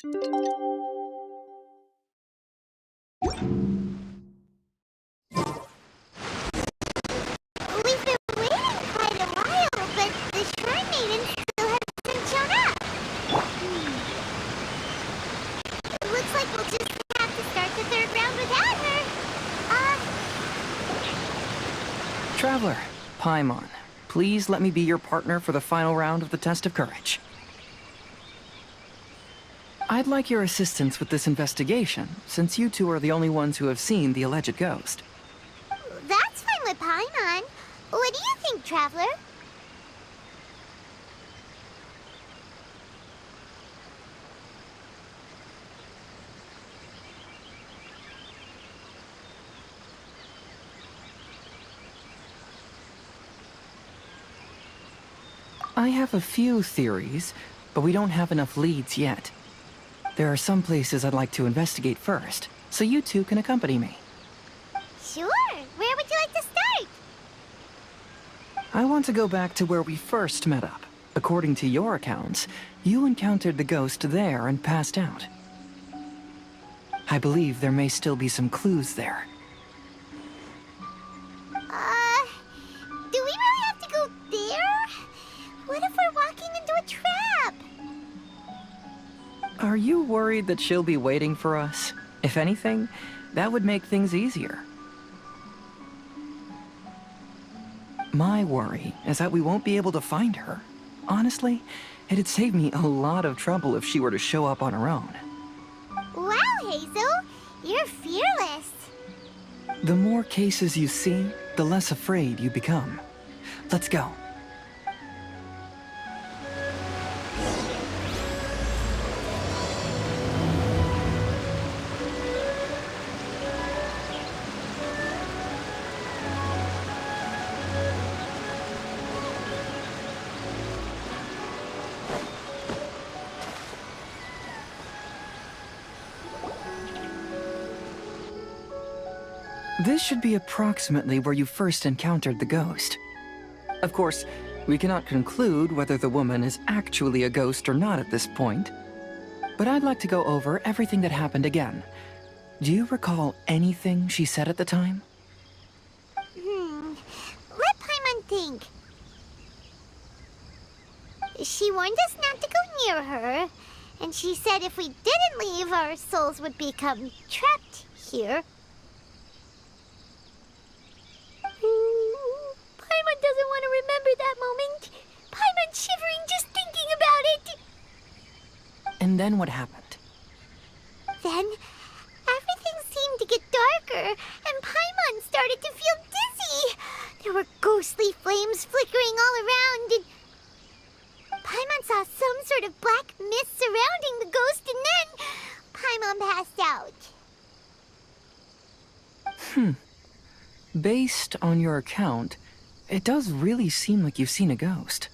We've been waiting quite a while, but the Shrine Maiden still hasn't shown up. Looks like we'll just have to start the third round without her. Traveler, Paimon, please let me be your partner for the final round of the test of courage. I'd like your assistance with this investigation, since you two are the only ones who have seen the alleged ghost. That's fine with Paimon. What do you think, Traveler? I have a few theories, but we don't have enough leads yet. There are some places I'd like to investigate first, so you two can accompany me. Sure. Where would you like to start? I want to go back to where we first met up. According to your accounts, you encountered the ghost there and passed out. I believe there may still be some clues there. Do we really have to go there? What if we're walking into a trap? Are you worried that she'll be waiting for us? If anything, that would make things easier. My worry is that we won't be able to find her. Honestly, it'd save me a lot of trouble if she were to show up on her own. Wow, Hazel, you're fearless. The more cases you see, the less afraid you become. Let's go. This should be approximately where you first encountered the ghost. Of course, we cannot conclude whether the woman is actually a ghost or not at this point. But I'd like to go over everything that happened again. Do you recall anything she said at the time? Let Paimon think. She warned us not to go near her, and she said if we didn't leave, our souls would become trapped here. Paimon doesn't want to remember that moment. Paimon's shivering just thinking about it. And then what happened? Then, everything seemed to get darker, and Paimon started to feel dizzy. There were ghostly flames flickering all around, and Paimon saw some sort of black mist surrounding the ghost, and then Paimon passed out. Based on your account, it does really seem like you've seen a ghost.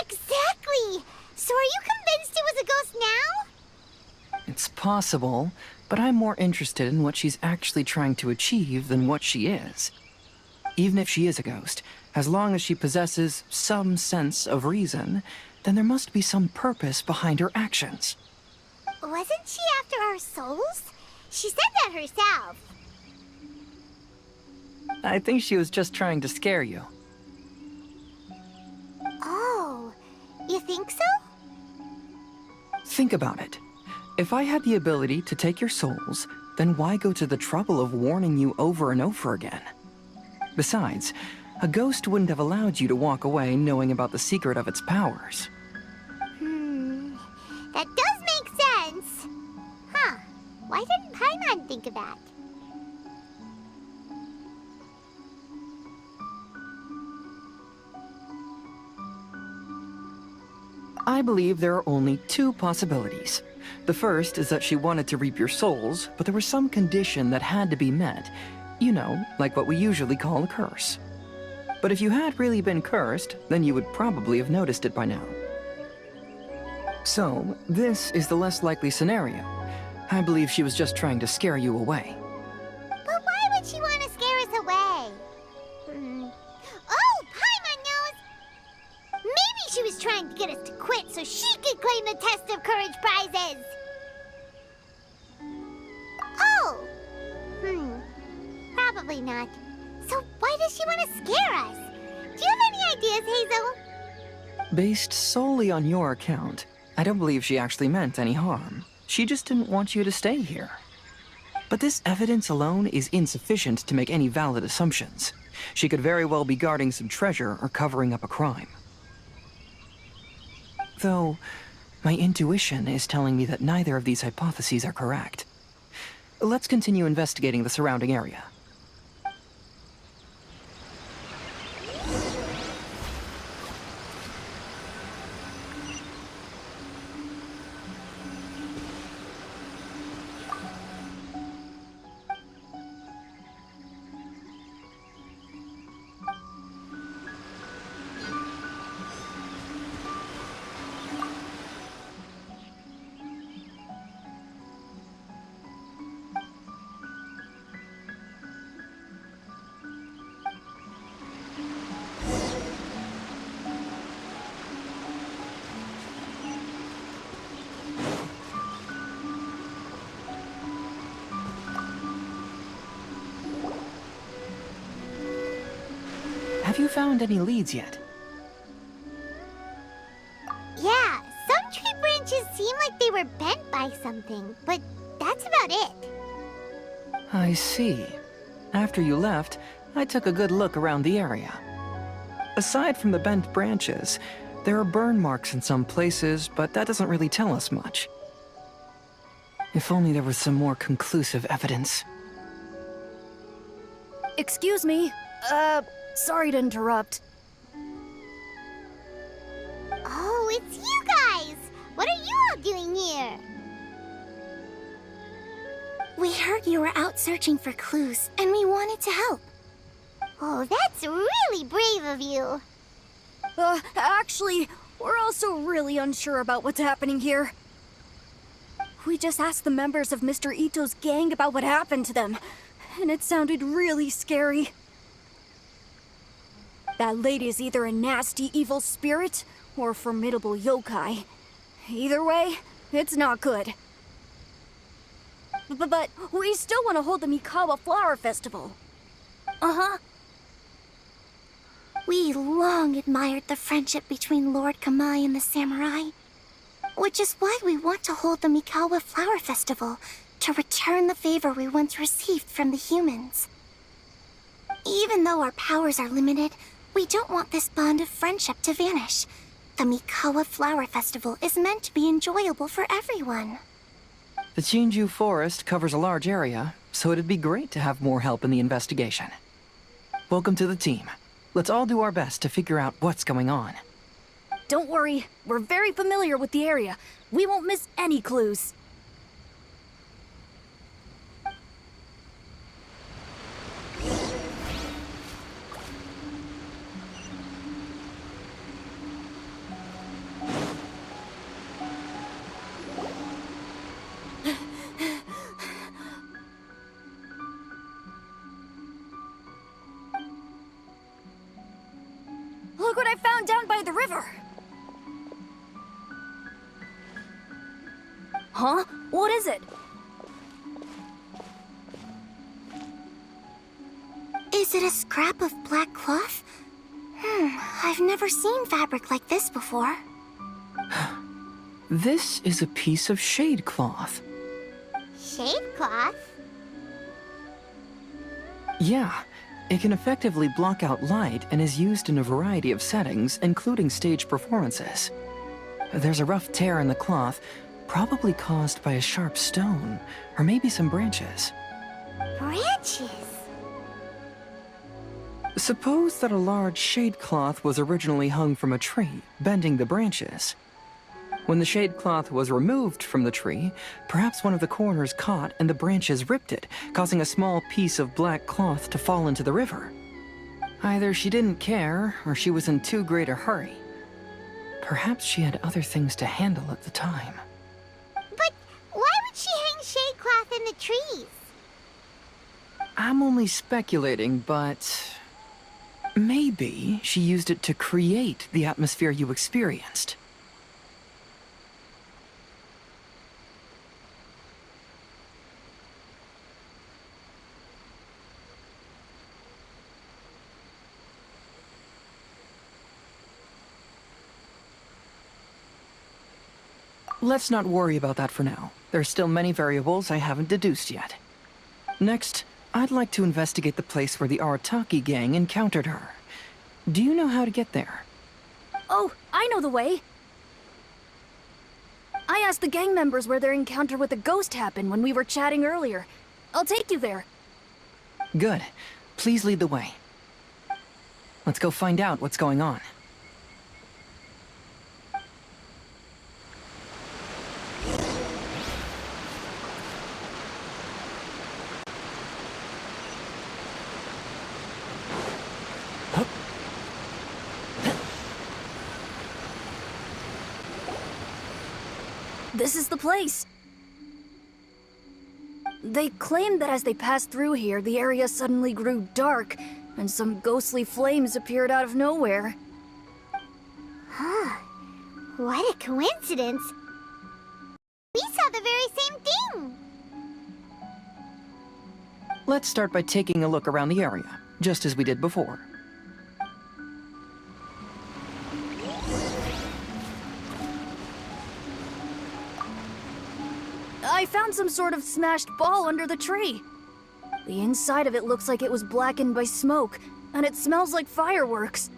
Exactly! So are you convinced it was a ghost now? It's possible, but I'm more interested in what she's actually trying to achieve than what she is. Even if she is a ghost, as long as she possesses some sense of reason, then there must be some purpose behind her actions. Wasn't she after our souls? She said that herself. I think she was just trying to scare you. Oh, you think so? Think about it. If I had the ability to take your souls, then why go to the trouble of warning you over and over again? Besides, a ghost wouldn't have allowed you to walk away knowing about the secret of its powers. That does make sense. Huh. Why didn't Paimon think of that? I believe there are only two possibilities. The first is that she wanted to reap your souls, but there was some condition that had to be met. You know, like what we usually call a curse. But if you had really been cursed, then you would probably have noticed it by now. So, this is the less likely scenario. I believe she was just trying to scare you away. But why would she want to scare us away? Oh, Paimon knows! Maybe she was trying to get us to quit so she could claim the Test of Courage prizes! Probably not. So why does she want to scare us? Do you have any ideas, Hazel? Based solely on your account, I don't believe she actually meant any harm. She just didn't want you to stay here. But this evidence alone is insufficient to make any valid assumptions. She could very well be guarding some treasure or covering up a crime. Though, my intuition is telling me that neither of these hypotheses are correct. Let's continue investigating the surrounding area. Have you found any leads yet? Yeah, some tree branches seem like they were bent by something, but that's about it. I see. After you left, I took a good look around the area. Aside from the bent branches, there are burn marks in some places, but that doesn't really tell us much. If only there was some more conclusive evidence. Excuse me. Sorry to interrupt. Oh, it's you guys! What are you all doing here? We heard you were out searching for clues, and we wanted to help. Oh, that's really brave of you. Actually, we're also really unsure about what's happening here. We just asked the members of Mr. Ito's gang about what happened to them, and it sounded really scary. That lady is either a nasty evil spirit or a formidable yokai. Either way, it's not good. But we still want to hold the Mikawa Flower Festival. Uh-huh. We long admired the friendship between Lord Kamai and the samurai, which is why we want to hold the Mikawa Flower Festival to return the favor we once received from the humans. Even though our powers are limited, we don't want this bond of friendship to vanish. The Mikawa Flower Festival is meant to be enjoyable for everyone. The Chinju Forest covers a large area, so it'd be great to have more help in the investigation. Welcome to the team. Let's all do our best to figure out what's going on. Don't worry, we're very familiar with the area. We won't miss any clues. Look what I found down by the river! Huh? What is it? Is it a scrap of black cloth? I've never seen fabric like this before. This is a piece of shade cloth. Shade cloth? Yeah, it can effectively block out light and is used in a variety of settings, including stage performances. There's a rough tear in the cloth, probably caused by a sharp stone, or maybe some branches. Branches? Suppose that a large shade cloth was originally hung from a tree, bending the branches. When the shade cloth was removed from the tree, perhaps one of the corners caught and the branches ripped it, causing a small piece of black cloth to fall into the river. Either she didn't care, or she was in too great a hurry. Perhaps she had other things to handle at the time. But why would she hang shade cloth in the trees? I'm only speculating, but maybe she used it to create the atmosphere you experienced. Let's not worry about that for now. There's still many variables I haven't deduced yet. Next, I'd like to investigate the place where the Arataki gang encountered her. Do you know how to get there? Oh, I know the way. I asked the gang members where their encounter with the ghost happened when we were chatting earlier. I'll take you there. Good. Please lead the way. Let's go find out what's going on. This is the place. They claimed that as they passed through here, the area suddenly grew dark, and some ghostly flames appeared out of nowhere. Huh. What a coincidence. We saw the very same thing. Let's start by taking a look around the area, just as we did before. I found some sort of smashed ball under the tree. The inside of it looks like it was blackened by smoke, and it smells like fireworks.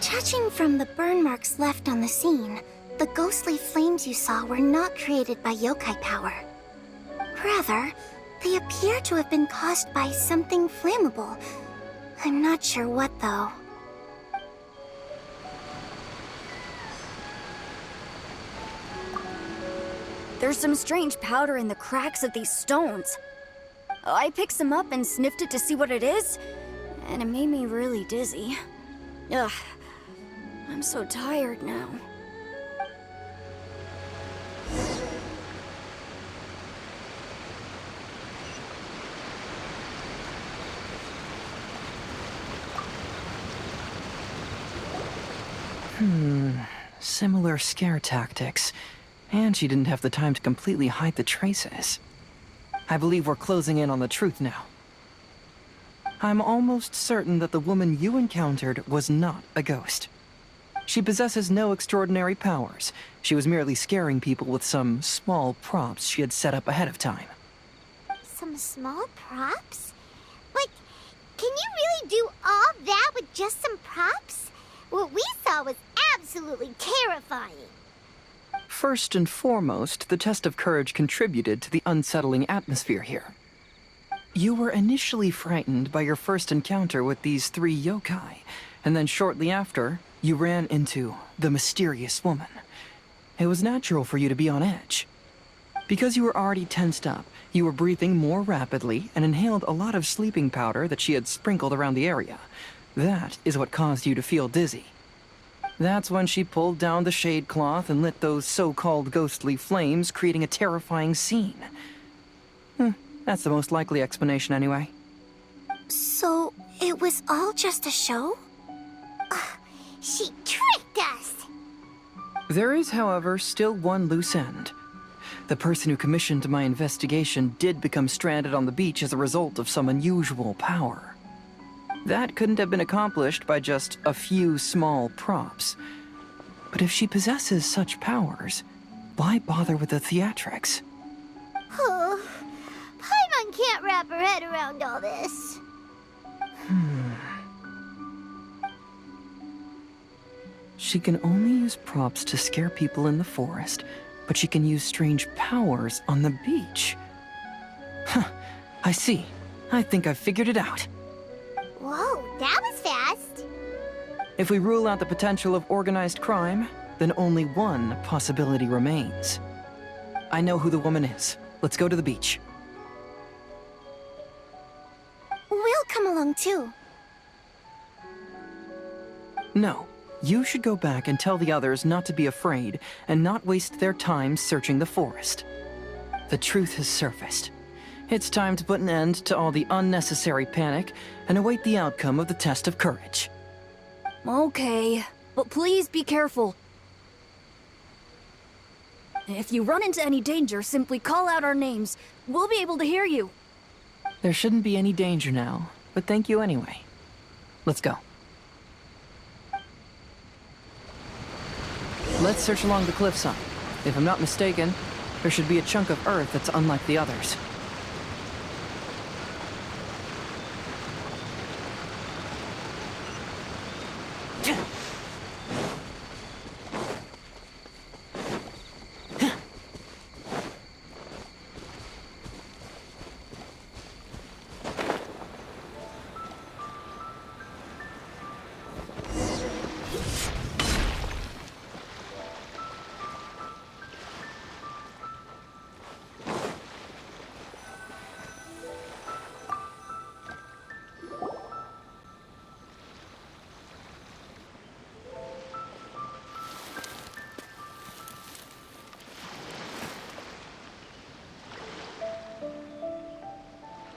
Judging from the burn marks left on the scene, the ghostly flames you saw were not created by yokai power. Rather, they appear to have been caused by something flammable. I'm not sure what, though. There's some strange powder in the cracks of these stones. I picked some up and sniffed it to see what it is, and it made me really dizzy. Ugh, I'm so tired now. Similar scare tactics. And she didn't have the time to completely hide the traces. I believe we're closing in on the truth now. I'm almost certain that the woman you encountered was not a ghost. She possesses no extraordinary powers. She was merely scaring people with some small props she had set up ahead of time. Some small props? Like, can you really do all that with just some props? What we saw was absolutely terrifying. First and foremost, the test of courage contributed to the unsettling atmosphere here. You were initially frightened by your first encounter with these 3 yokai, and then shortly after, you ran into the mysterious woman. It was natural for you to be on edge. Because you were already tensed up, you were breathing more rapidly and inhaled a lot of sleeping powder that she had sprinkled around the area. That is what caused you to feel dizzy. That's when she pulled down the shade cloth and lit those so-called ghostly flames, creating a terrifying scene. That's the most likely explanation anyway. So, it was all just a show? She tricked us! There is, however, still one loose end. The person who commissioned my investigation did become stranded on the beach as a result of some unusual power. That couldn't have been accomplished by just a few small props. But if she possesses such powers, why bother with the theatrics? Oh, Paimon can't wrap her head around all this. She can only use props to scare people in the forest, but she can use strange powers on the beach. Huh, I see. I think I've figured it out. Whoa, that was fast. If we rule out the potential of organized crime, then only one possibility remains. I know who the woman is. Let's go to the beach. We'll come along too. No, you should go back and tell the others not to be afraid and not waste their time searching the forest. The truth has surfaced. It's time to put an end to all the unnecessary panic and await the outcome of the test of courage. Okay, but please be careful. If you run into any danger, simply call out our names. We'll be able to hear you. There shouldn't be any danger now, but thank you anyway. Let's go. Let's search along the cliffside. If I'm not mistaken, there should be a chunk of earth that's unlike the others.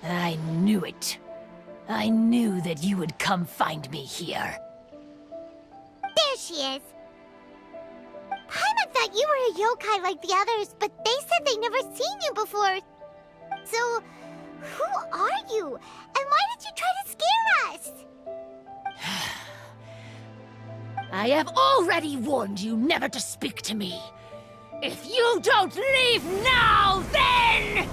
I knew it. I knew that you would come find me here. There she is. Paimon thought you were a yokai like the others, but they said they never seen you before. So, who are you? And why did you try to scare us? I have already warned you never to speak to me. If you don't leave now, then...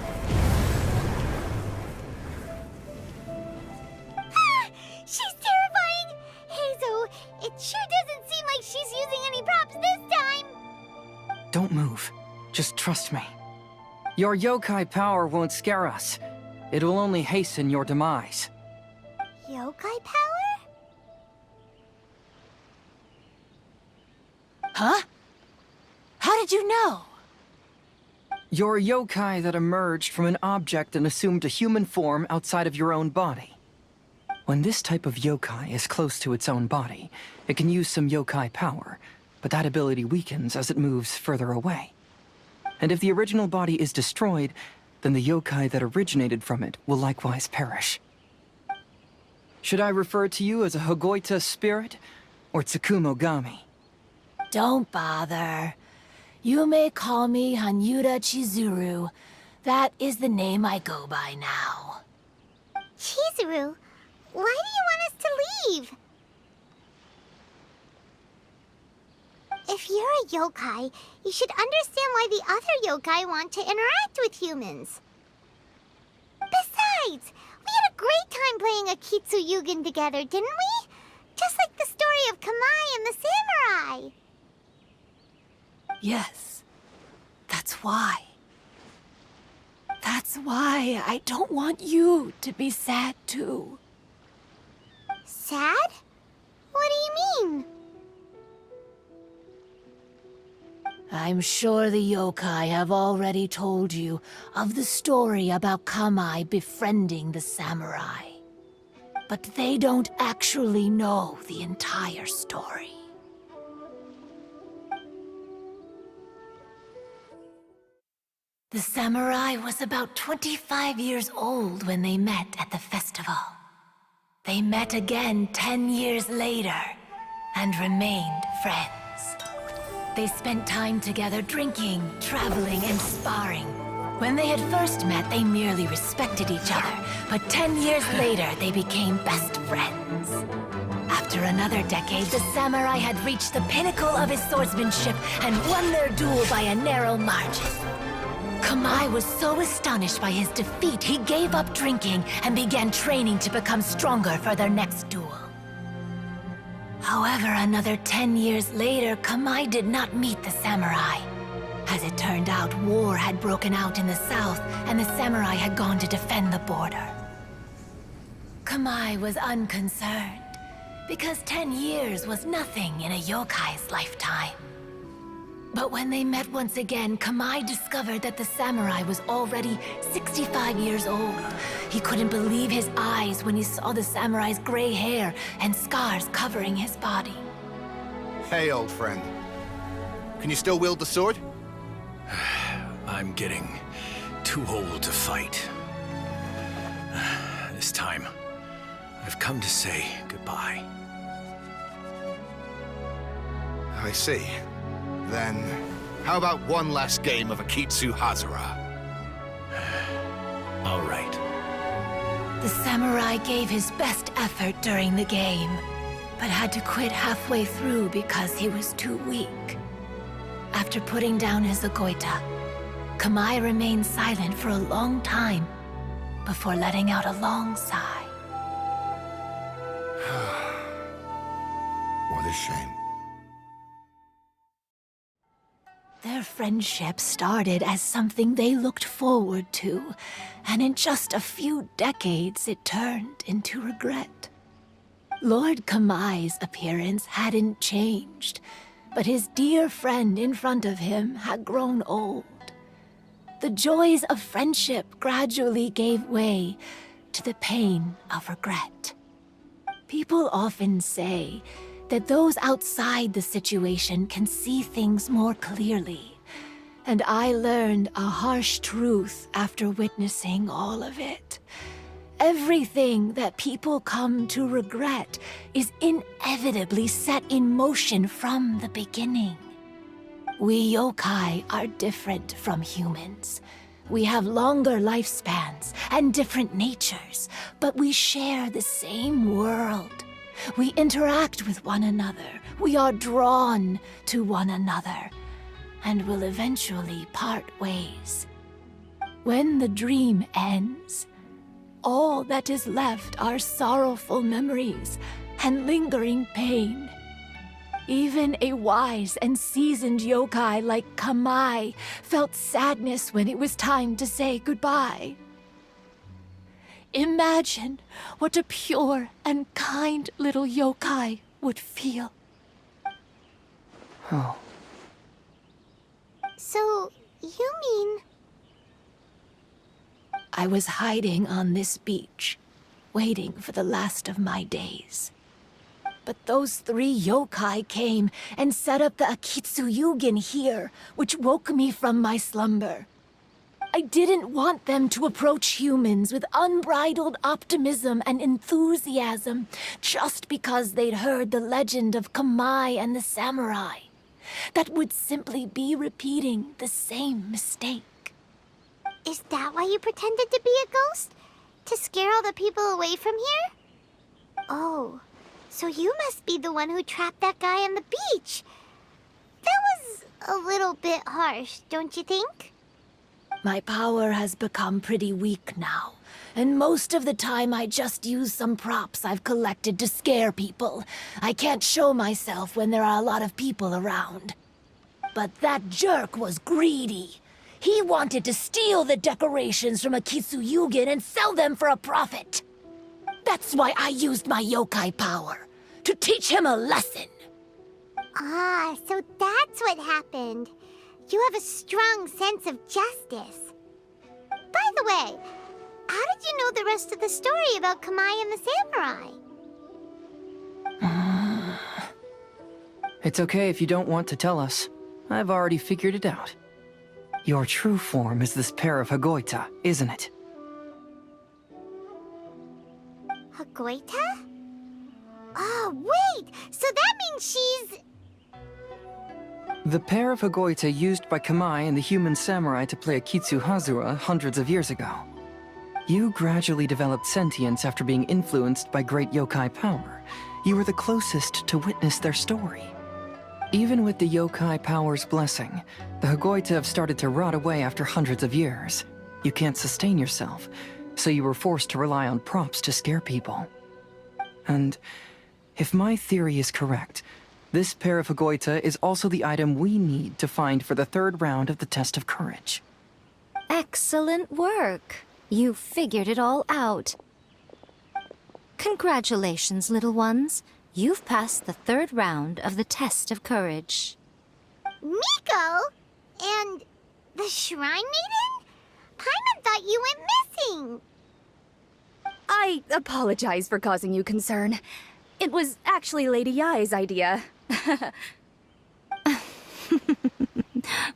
She's terrifying! Hazel, it sure doesn't seem like she's using any props this time! Don't move. Just trust me. Your yokai power won't scare us. It will only hasten your demise. Yokai power? Huh? How did you know? You're a yokai that emerged from an object and assumed a human form outside of your own body. When this type of yokai is close to its own body, it can use some yokai power, but that ability weakens as it moves further away. And if the original body is destroyed, then the yokai that originated from it will likewise perish. Should I refer to you as a Hagoita spirit, or Tsukumogami? Don't bother. You may call me Hanyuda Chizuru. That is the name I go by now. Chizuru, why do you want us to leave? If you're a yokai, you should understand why the other yokai want to interact with humans. Besides, we had a great time playing Akitsu Yugen together, didn't we? Just like the story of Kamai and the samurai. Yes, that's why. That's why I don't want you to be sad too. Sad? What do you mean? I'm sure the yokai have already told you of the story about Kamai befriending the samurai. But they don't actually know the entire story. The samurai was about 25 years old when they met at the festival. They met again 10 years later and remained friends. They spent time together drinking, traveling, and sparring. When they had first met, they merely respected each other, but 10 years later, they became best friends. After another decade, the samurai had reached the pinnacle of his swordsmanship and won their duel by a narrow margin. Kamai was so astonished by his defeat, he gave up drinking and began training to become stronger for their next duel. However, another 10 years later, Kamai did not meet the samurai. As it turned out, war had broken out in the south, and the samurai had gone to defend the border. Kamai was unconcerned, because 10 years was nothing in a yokai's lifetime. But when they met once again, Kamai discovered that the samurai was already 65 years old. He couldn't believe his eyes when he saw the samurai's gray hair and scars covering his body. Hey, old friend. Can you still wield the sword? I'm getting too old to fight. This time, I've come to say goodbye. I see. Then, how about one last game of Akitsu Hazara? All right. The The samurai gave his best effort during the game, but had to quit halfway through because he was too weak. After putting down his agoita, Kamai remained silent for a long time before letting out a long sigh. What a shame. Their friendship started as something they looked forward to, and in just a few decades it turned into regret. Lord Kamai's appearance hadn't changed, but his dear friend in front of him had grown old. The joys of friendship gradually gave way to the pain of regret. People often say that those outside the situation can see things more clearly, and I learned a harsh truth after witnessing all of it. Everything that people come to regret is inevitably set in motion from the beginning. We yokai are different from humans. We have longer lifespans and different natures, but we share the same world. We interact with one another. We are drawn to one another, and will eventually part ways. When the dream ends, all that is left are sorrowful memories and lingering pain. Even a wise and seasoned yokai like Kamai felt sadness when it was time to say goodbye. Imagine what a pure and kind little yokai would feel. Oh. So, you mean... I was hiding on this beach, waiting for the last of my days. But those 3 yokai came and set up the Akitsu here, which woke me from my slumber. I didn't want them to approach humans with unbridled optimism and enthusiasm just because they'd heard the legend of Kamai and the samurai. That would simply be repeating the same mistake. Is that why you pretended to be a ghost? To scare all the people away from here? Oh, so you must be the one who trapped that guy on the beach. That was a little bit harsh, don't you think? My power has become pretty weak now, and most of the time I just use some props I've collected to scare people. I can't show myself when there are a lot of people around. But that jerk was greedy. He wanted to steal the decorations from Akitsu and sell them for a profit. That's why I used my yokai power, to teach him a lesson. Ah, so that's what happened. You have a strong sense of justice. By the way, how did you know the rest of the story about Kamai and the samurai? It's okay if you don't want to tell us. I've already figured it out. Your true form is this pair of Hagoita, isn't it? Hagoita? Oh, wait! So that means she's... The pair of Hagoita used by Kamai and the human samurai to play Akitsu Hazura hundreds of years ago. You gradually developed sentience after being influenced by great yokai power. You were the closest to witness their story. Even with the yokai power's blessing, the Hagoita have started to rot away after hundreds of years. You can't sustain yourself, so you were forced to rely on props to scare people. And if my theory is correct, this pair of Hagoita is also the item we need to find for the 3rd round of the test of courage. Excellent work. You figured it all out. Congratulations, little ones. You've passed the 3rd round of the test of courage. Miko? And the Shrine Maiden? Paimon thought you went missing. I apologize for causing you concern. It was actually Lady Yai's idea.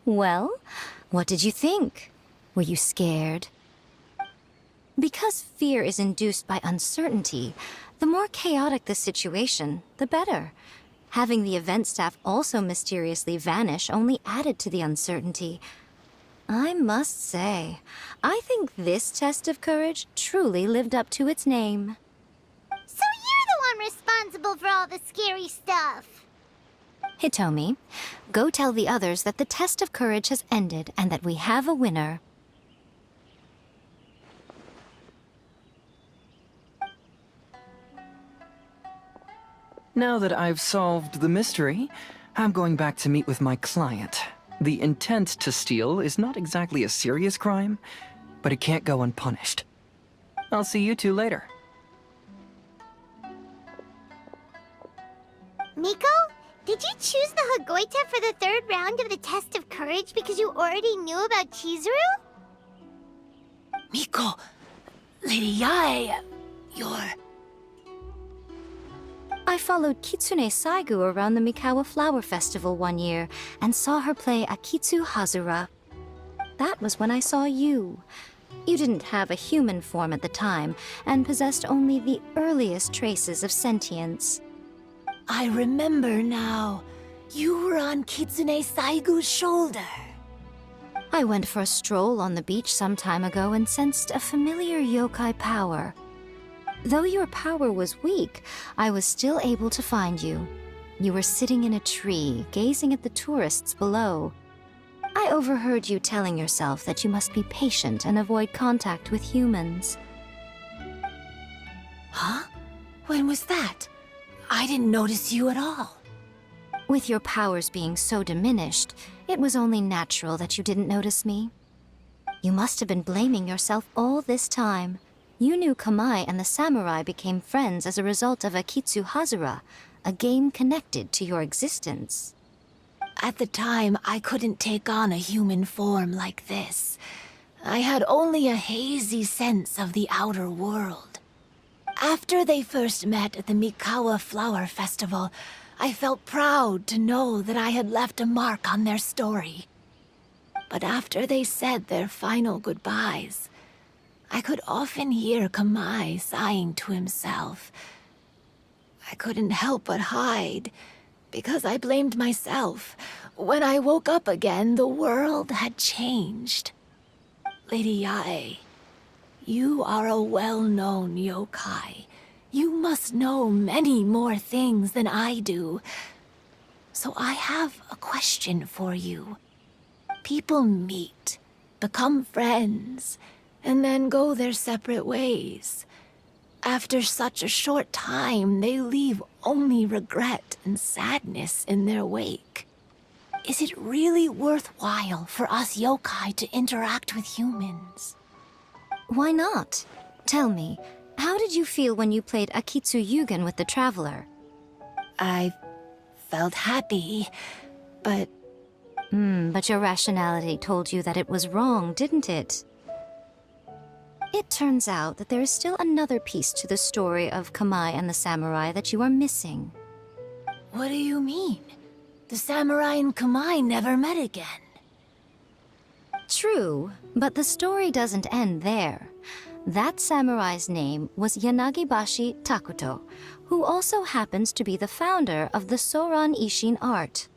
Well, what did you think? Were you scared? Because fear is induced by uncertainty, the more chaotic the situation, the better. Having the event staff also mysteriously vanish only added to the uncertainty. I must say, I think this test of courage truly lived up to its name. So you're the one responsible for all the scary stuff. Hitomi, go tell the others that the test of courage has ended and that we have a winner. Now that I've solved the mystery, I'm going back to meet with my client. The intent to steal is not exactly a serious crime, but it can't go unpunished. I'll see you two later. Miko, did you choose the Hagoita for the third round of the test of courage because you already knew about Chizuru? Miko, Lady Yae, you're... I followed Kitsune Saigu around the Mikawa Flower Festival one year and saw her play Akitsu Hazura. That was when I saw you. You didn't have a human form at the time and possessed only the earliest traces of sentience. I remember now. You were on Kitsune Saigu's shoulder. I went for a stroll on the beach some time ago and sensed a familiar yokai power. Though your power was weak, I was still able to find you. You were sitting in a tree, gazing at the tourists below. I overheard you telling yourself that you must be patient and avoid contact with humans. Huh? When was that? I didn't notice you at all. With your powers being so diminished, it was only natural that you didn't notice me. You must have been blaming yourself all this time. You knew Kamai and the samurai became friends as a result of Akitsu Hazura, a game connected to your existence. At the time, I couldn't take on a human form like this. I had only a hazy sense of the outer world. After they first met at the Mikawa Flower Festival, I felt proud to know that I had left a mark on their story. But after they said their final goodbyes, I could often hear Kamai sighing to himself. I couldn't help but hide, because I blamed myself. When I woke up again, the world had changed. Lady Yae, you are a well-known yokai. You must know many more things than I do. So I have a question for you. People meet, become friends, and then go their separate ways. After such a short time, they leave only regret and sadness in their wake. Is it really worthwhile for us yokai to interact with humans? Why not? Tell me, how did you feel when you played Akitsu Yugen with the Traveler? I felt happy, but... But your rationality told you that it was wrong, didn't it? It turns out that there is still another piece to the story of Kamai and the samurai that you are missing. What do you mean? The samurai and Kamai never met again. True, but the story doesn't end there. That samurai's name was Yanagibashi Takuto, who also happens to be the founder of the Soran Ishin art.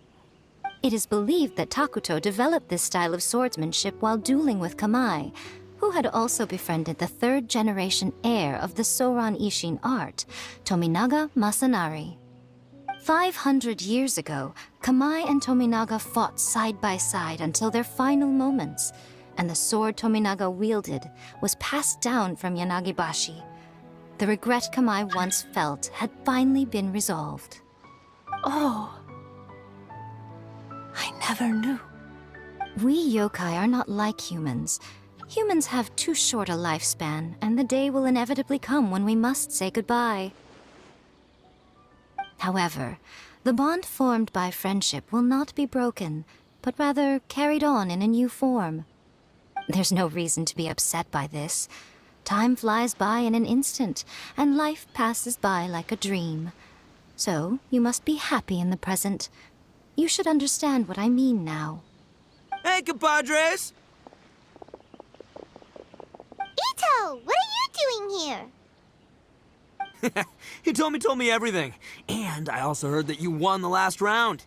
It is believed that Takuto developed this style of swordsmanship while dueling with Kamai, who had also befriended the third-generation heir of the Soran Ishin art, Tominaga Masanari. 500 years ago, Kamai and Tominaga fought side by side until their final moments, and the sword Tominaga wielded was passed down from Yanagibashi. The regret Kamai once felt had finally been resolved. Oh, I never knew. We yokai are not like humans. Humans have too short a lifespan, and the day will inevitably come when we must say goodbye. However, the bond formed by friendship will not be broken, but rather carried on in a new form. There's no reason to be upset by this. Time flies by in an instant, and life passes by like a dream. So, you must be happy in the present. You should understand what I mean now. Hey, compadres! Ito, what are you doing here? Hitomi told me everything. And I also heard that you won the last round.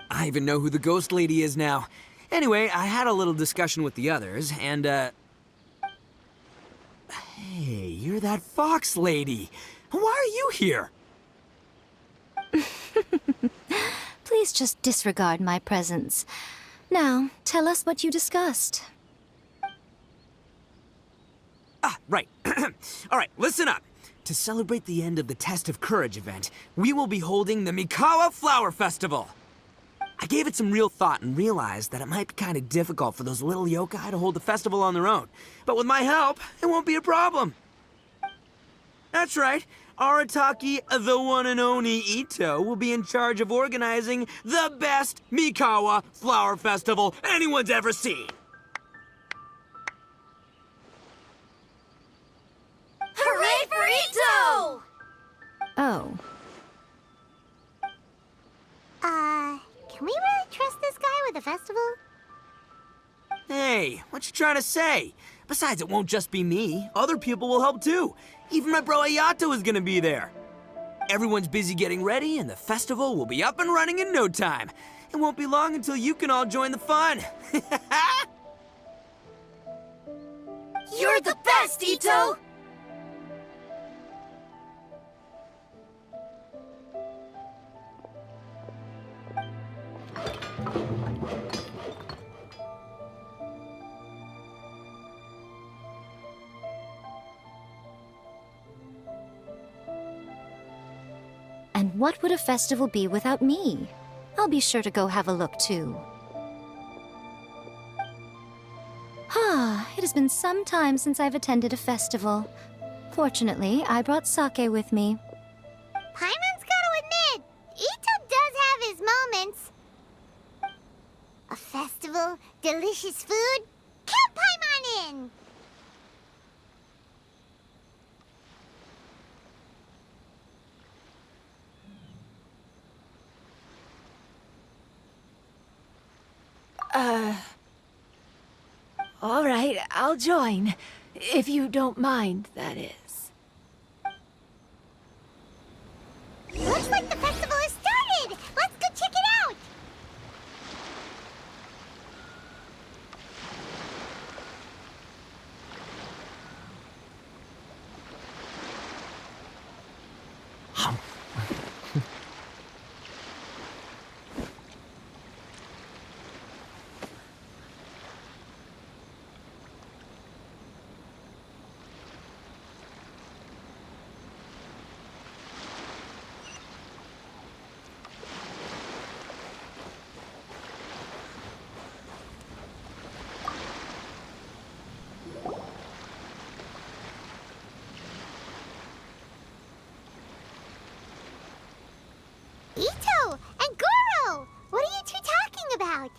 I even know who the ghost lady is now. Anyway, I had a little discussion with the others, and, Hey, you're that fox lady. Why are you here? Please just disregard my presence. Now, tell us what you discussed. Ah, right. All right, listen up. To celebrate the end of the Test of Courage event, we will be holding the Mikawa Flower Festival. I gave it some real thought and realized that it might be kind of difficult for those little yokai to hold the festival on their own. But with my help, it won't be a problem. That's right. Arataki, the one and only Ito, will be in charge of organizing the best Mikawa Flower Festival anyone's ever seen. Hooray for Ito! Oh. Can we really trust this guy with the festival? Hey, what you trying to say? Besides, it won't just be me. Other people will help too. Even my bro Ayato is gonna be there. Everyone's busy getting ready, and the festival will be up and running in no time. It won't be long until you can all join the fun. You're the best, Ito! And what would a festival be without me? I'll be sure to go have a look too. It has been some time since I've attended a festival. Fortunately, I brought sake with me. Paimon's gotta admit, Ito does have his moments. A festival, delicious food, count Paimon in! All right, I'll join. If you don't mind, that is. Looks like the festival has started! Let's go check it out! Ito and Goro! What are you two talking about?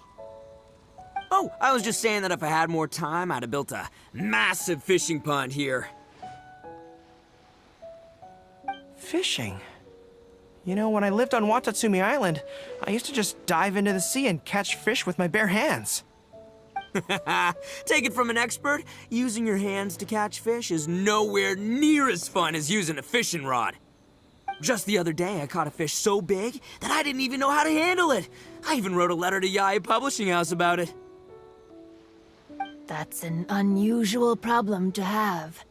Oh, I was just saying that if I had more time, I'd have built a massive fishing pond here. Fishing? You know, when I lived on Watatsumi Island, I used to just dive into the sea and catch fish with my bare hands. Take it from an expert, using your hands to catch fish is nowhere near as fun as using a fishing rod. Just the other day, I caught a fish so big that I didn't even know how to handle it. I even wrote a letter to Yae Publishing House about it. That's an unusual problem to have.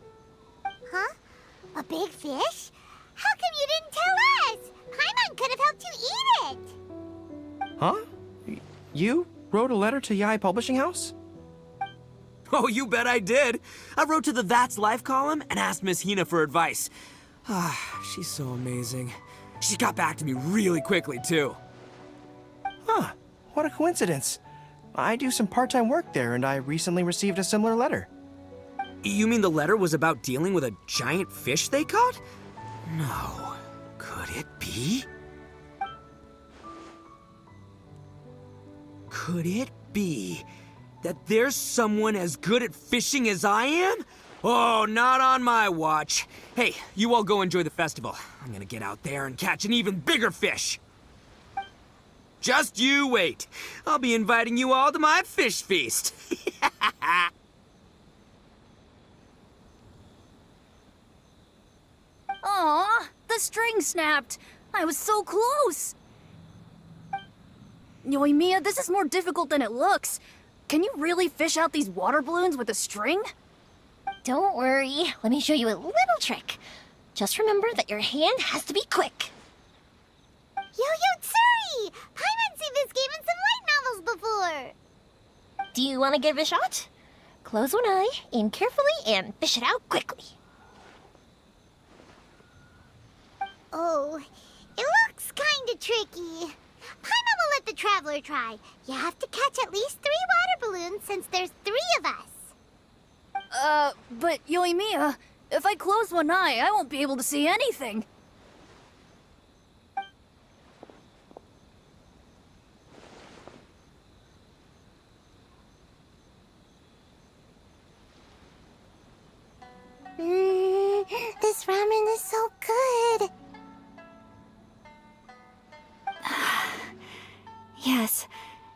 Huh? A big fish? How come you didn't tell us? Paimon could have helped you eat it! Huh? You wrote a letter to Yae Publishing House? Oh, you bet I did. I wrote to the That's Life column and asked Miss Hina for advice. She's so amazing. She got back to me really quickly, too. Huh, what a coincidence. I do some part-time work there, and I recently received a similar letter. You mean the letter was about dealing with a giant fish they caught? No. Could it be? Could it be that there's someone as good at fishing as I am? Oh, not on my watch. Hey, you all go enjoy the festival. I'm gonna get out there and catch an even bigger fish. Just you wait. I'll be inviting you all to my fish feast. Aw, the string snapped. I was so close. Yoimiya, this is more difficult than it looks. Can you really fish out these water balloons with a string? Don't worry. Let me show you a little trick. Just remember that your hand has to be quick. Yo-Yo Tsuri! Paimon's seen this game in some light novels before. Do you want to give it a shot? Close one eye, aim carefully, and fish it out quickly. Oh, it looks kinda tricky. Paimon will let the traveler try. You have to catch at least 3 water balloons since there's 3 of us. But Yoimiya, if I close one eye, I won't be able to see anything. This ramen is so good. Yes,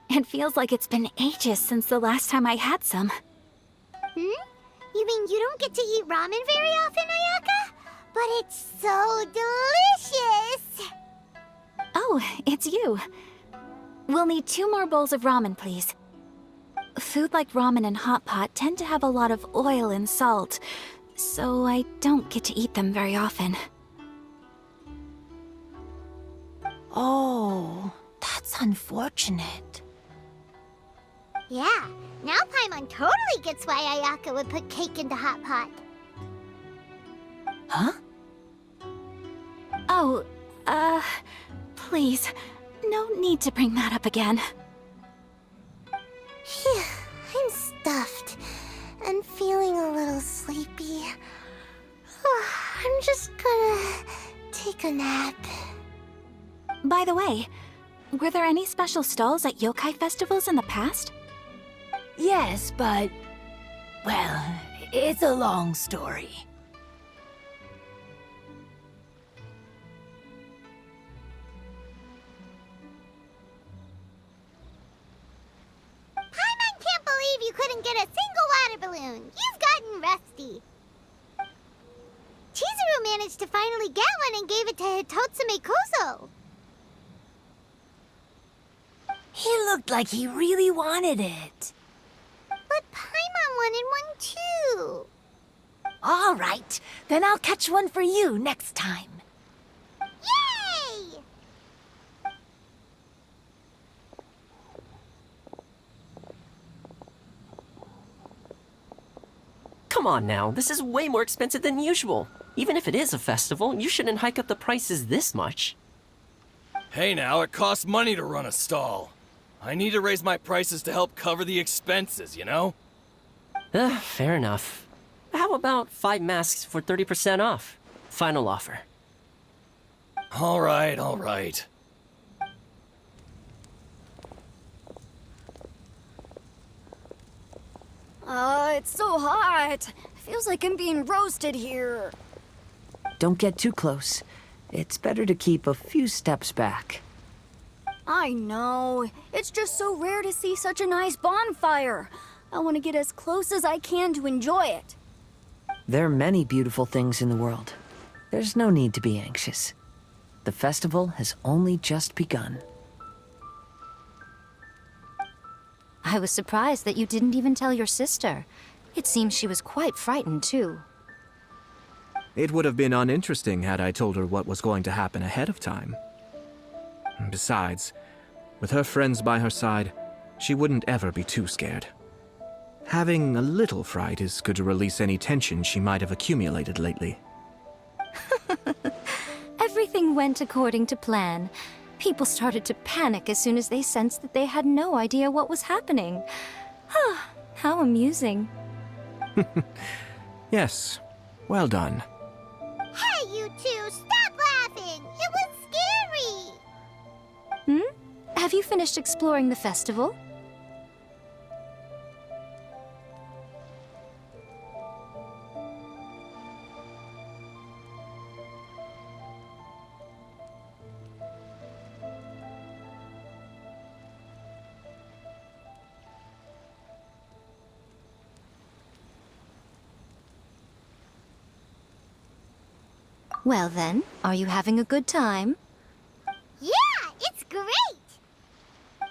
it feels like it's been ages since the last time I had some. You mean you don't get to eat ramen very often, Ayaka? But it's so delicious! Oh, it's you. We'll need 2 more bowls of ramen, please. Food like ramen and hot pot tend to have a lot of oil and salt, so I don't get to eat them very often. Oh, that's unfortunate. Yeah, now Paimon totally gets why Ayaka would put cake into hot pot. Huh? Oh, please, no need to bring that up again. Phew, I'm stuffed and feeling a little sleepy. I'm just gonna take a nap. By the way, were there any special stalls at yokai festivals in the past? Yes, but... well, it's a long story. Paimon can't believe you couldn't get a single water balloon. You've gotten rusty. Chizuru managed to finally get one and gave it to Hitotsume Kozo. He looked like he really wanted it. But Paimon wanted one too. All right, then I'll catch one for you next time. Yay! Come on now, this is way more expensive than usual. Even if it is a festival, you shouldn't hike up the prices this much. Hey now, it costs money to run a stall. I need to raise my prices to help cover the expenses, you know? Fair enough. How about 5 masks for 30% off? Final offer. All right, all right. It's so hot. Feels like I'm being roasted here. Don't get too close. It's better to keep a few steps back. I know. It's just so rare to see such a nice bonfire. I want to get as close as I can to enjoy it. There are many beautiful things in the world. There's no need to be anxious. The festival has only just begun. I was surprised that you didn't even tell your sister. It seems she was quite frightened, too. It would have been uninteresting had I told her what was going to happen ahead of time. Besides, with her friends by her side, she wouldn't ever be too scared. Having a little fright is good to release any tension she might have accumulated lately. Everything went according to plan. People started to panic as soon as they sensed that they had no idea what was happening. How amusing. Yes, well done. Hey, you two, stop laughing! It was scary! Have you finished exploring the festival? Well then, are you having a good time? Yeah, it's great!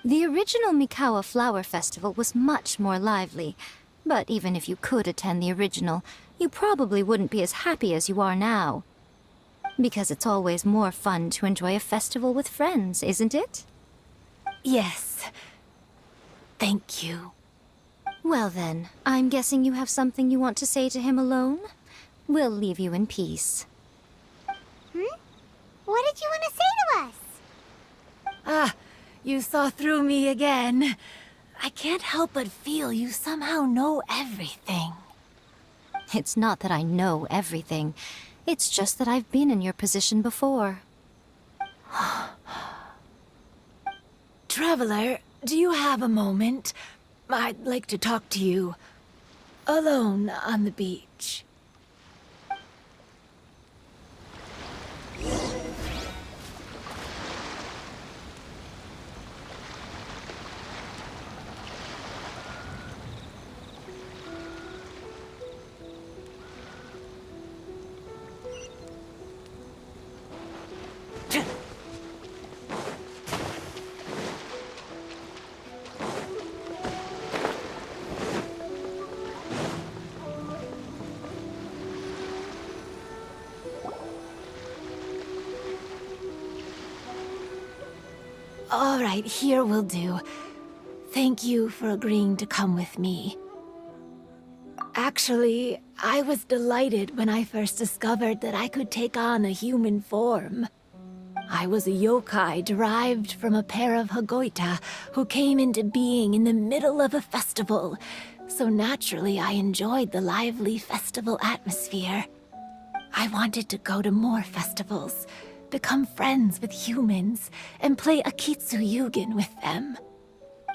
The original Mikawa Flower Festival was much more lively, but even if you could attend the original, you probably wouldn't be as happy as you are now. Because it's always more fun to enjoy a festival with friends, isn't it? Yes. Thank you. Well then, I'm guessing you have something you want to say to him alone? We'll leave you in peace. What did you want to say to us? Ah, you saw through me again. I can't help but feel you somehow know everything. It's not that I know everything. It's just that I've been in your position before. Traveler, do you have a moment? I'd like to talk to you. Alone on the beach. All right, here will do. Thank you for agreeing to come with me. Actually, I was delighted when I first discovered that I could take on a human form. I was a yokai derived from a pair of Hagoita who came into being in the middle of a festival, so naturally I enjoyed the lively festival atmosphere. I wanted to go to more festivals, become friends with humans, and play Akitsu with them.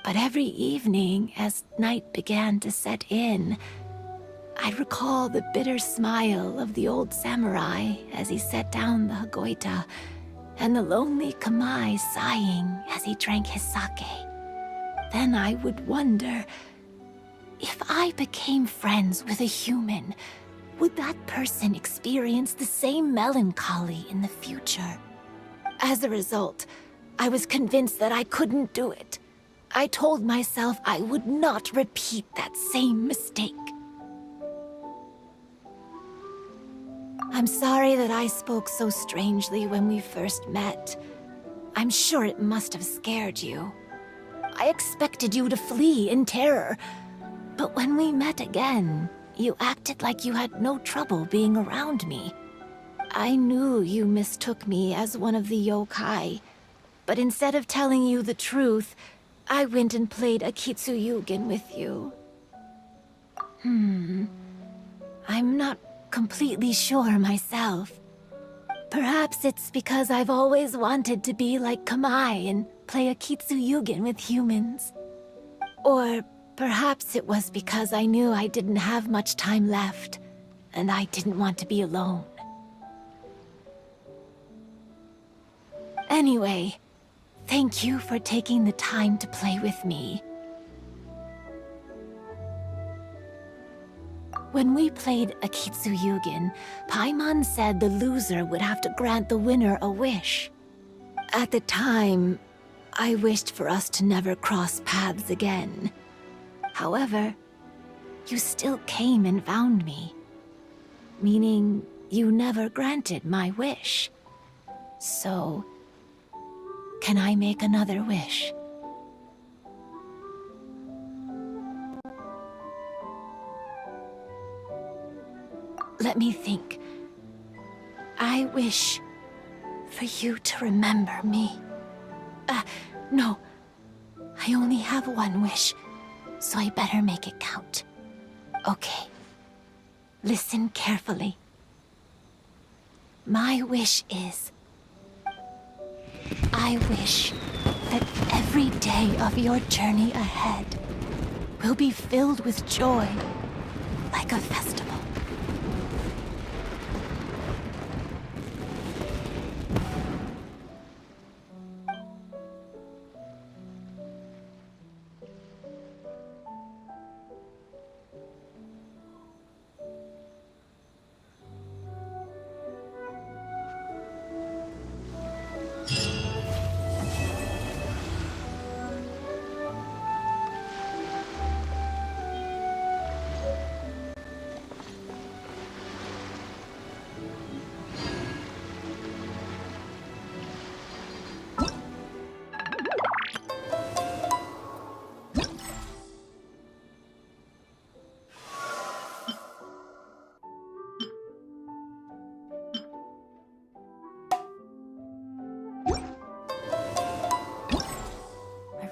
But every evening, as night began to set in, I'd recall the bitter smile of the old samurai as he set down the Hagoita, and the lonely Kamai sighing as he drank his sake. Then I would wonder, if I became friends with a human, would that person experience the same melancholy in the future? As a result, I was convinced that I couldn't do it. I told myself I would not repeat that same mistake. I'm sorry that I spoke so strangely when we first met. I'm sure it must have scared you. I expected you to flee in terror, but when we met again, you acted like you had no trouble being around me. I knew you mistook me as one of the yokai, but instead of telling you the truth, I went and played Akitsu with you. I'm not completely sure myself. Perhaps it's because I've always wanted to be like Kamai and play Akitsu with humans. Or perhaps it was because I knew I didn't have much time left, and I didn't want to be alone. Anyway, thank you for taking the time to play with me. When we played Akitsu Paimon said the loser would have to grant the winner a wish. At the time, I wished for us to never cross paths again. However, you still came and found me, meaning you never granted my wish. So, can I make another wish? Let me think. I wish for you to remember me. No. I only have one wish, so I better make it count. Okay. Listen carefully. My wish is, I wish that every day of your journey ahead will be filled with joy, like a festival.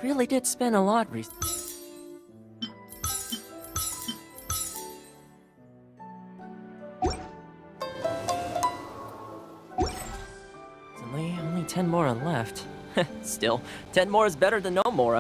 really did spend a lot only 10 more are left. Still, 10 more is better than no more.